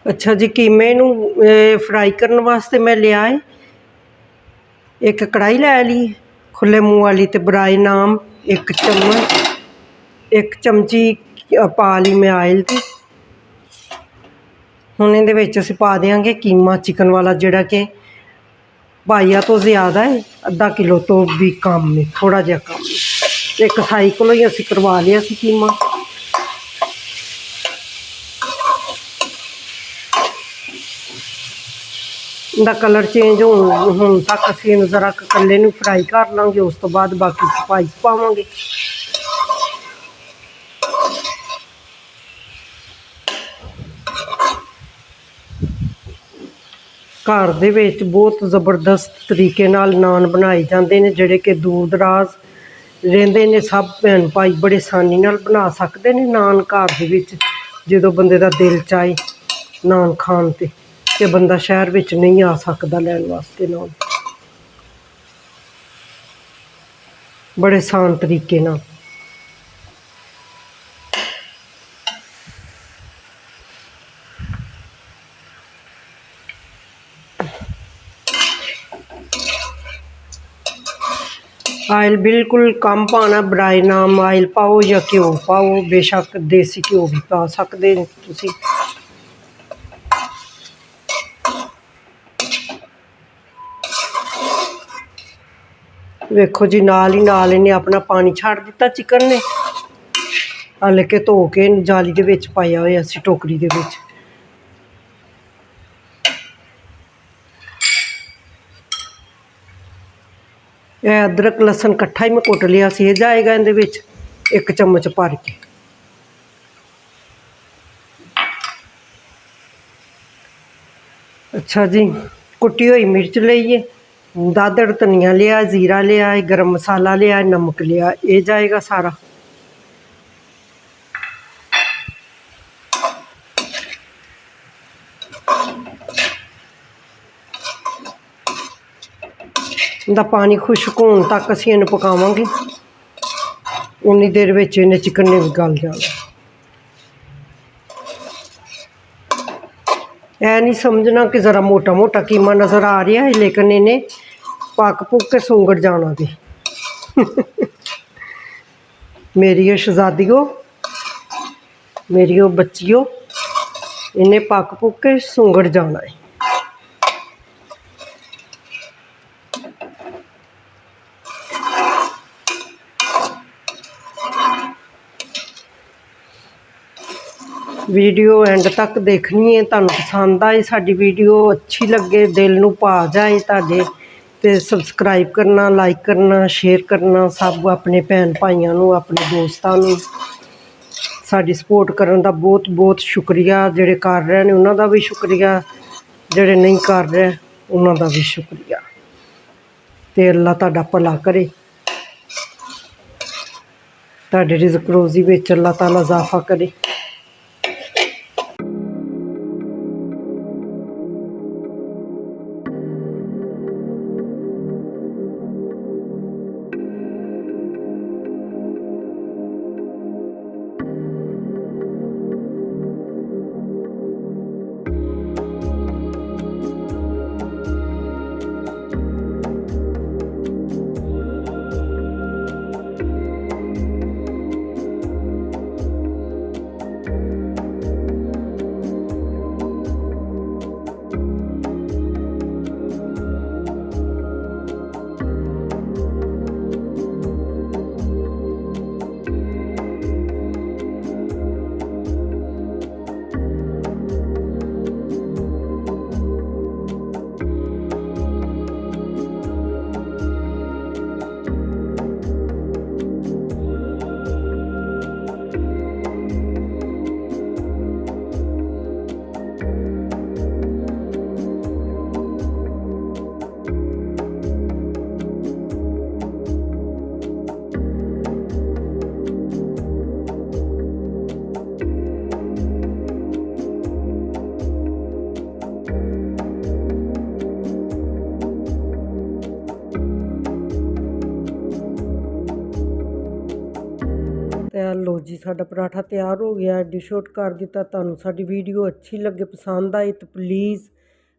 अच्छा जी, कीमे नूं फ्राई करने वास्ते मैं लिया है एक कढ़ाई लै ली खुले मूँह वाली ते बराई नाम एक चम्मच एक चमची पा ली मैं आयल दी। हुण इहदे विच असीं पा देंगे कीमा चिकन वाला जिहड़ा कि पाइया तो ज़्यादा है, अद्धा किलो तो भी कम है, थोड़ा जिहा कम है। एक साई कोलों ही असीं करवा लिया सी कीमा। इहदा कलर चेंज होण तक असीं इहनूं ज़रा कल्ले नूं फ्राई कर लांगे, उस तो बाद बाकी स्पाइस पावांगे। घर दे विच बहुत ज़बरदस्त तरीके नाल नान बनाए जांदे ने जिहड़े कि दूर दराज रहिंदे ने सब भैन भाई बड़े आसानी नाल बना सकदे ने नान घर दे विच। जदों बंदे दा दिल चाहे नान खाण ते बंदा शहर विच नहीं आ सकदा लैण वास्ते नान, बड़े आसान तरीके नाल। आयल बिल्कुल कम पाना, बराई नाम आयल पाओ या घ्यो पाओ, बेशक देसी घ्यो भी पा सकदे तुसीं। वेखो जी नाल ही नाल इन्हें अपना पानी छड्ड दित्ता चिकन ने, हाले कि धो के जाली दे विच पाया होया सी टोकरी दे विच। अदरक लसन कट्ठा ही मैं कुट लिया सी, ये जाएगा इहदे विच एक चम्मच भर के। अच्छा जी, कुटी हुई मिर्च लईए, दादड़ धनिया लिया, जीरा लिया है, गर्म मसाला लिया है, नमक लिया, ये जाएगा सारा। इहदा पानी खुश्क होण तक असीं इहनूं पकावांगे, उन्नी देर विच इहने चिकन ने भी गल जाना। ऐ नहीं समझना कि ज़रा मोटा मोटा कीमा नज़र आ रहा है, लेकिन इन्हें पक पुक के सुंगड़ जाना दे। मेरियो शहजादियो, मेरियो बच्चियो, इन्हें पक पुक के सुंगड़ जाना है। वीडियो एंड तक देखनी है, तुहानूं पसंद आए साडी वीडियो, अच्छी लगे, दिल नूं भा जाए तुहाडे ते सबसक्राइब करना, लाइक करना, शेयर करना, सब अपने भैन भाइयों नूं, अपने दोस्तां नूं साडी सपोर्ट करन दा बहुत बहुत शुक्रिया। जिहड़े कर रहे ने उन्हां दा भी शुक्रिया, जिहड़े नहीं कर रहे उन्हां दा भी शुक्रिया। ते अल्लाह तुहाडा भला करे, तुहाडे रिज़क रोज़ी विच अल्लाह ताला इज़ाफा करे। ਲਓ ਜੀ, ਸਾਡਾ ਪਰਾਠਾ ਤਿਆਰ ਹੋ ਗਿਆ। ਡਿਸ਼ ਆਊਟ ਕਰ ਦਿੱਤਾ। ਤੁਹਾਨੂੰ ਸਾਡੀ ਵੀਡੀਓ ਅੱਛੀ ਲੱਗੇ, ਪਸੰਦ ਆਏ ਤਾਂ ਪਲੀਜ਼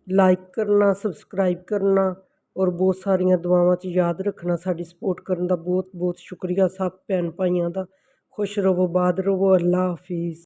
ਲਾਈਕ ਕਰਨਾ, ਸਬਸਕ੍ਰਾਈਬ ਕਰਨਾ ਔਰ ਬਹੁਤ ਸਾਰੀਆਂ ਦੁਆਵਾਂ 'ਚ ਯਾਦ ਰੱਖਣਾ। ਸਾਡੀ ਸਪੋਰਟ ਕਰਨ ਦਾ ਬਹੁਤ ਬਹੁਤ ਸ਼ੁਕਰੀਆ ਸਭ ਭੈਣ ਭਾਈਆਂ ਦਾ। ਖੁਸ਼ ਰਹੋ, ਆਬਾਦ ਰਹੋ। ਅੱਲਾ ਹਾਫਿਜ਼।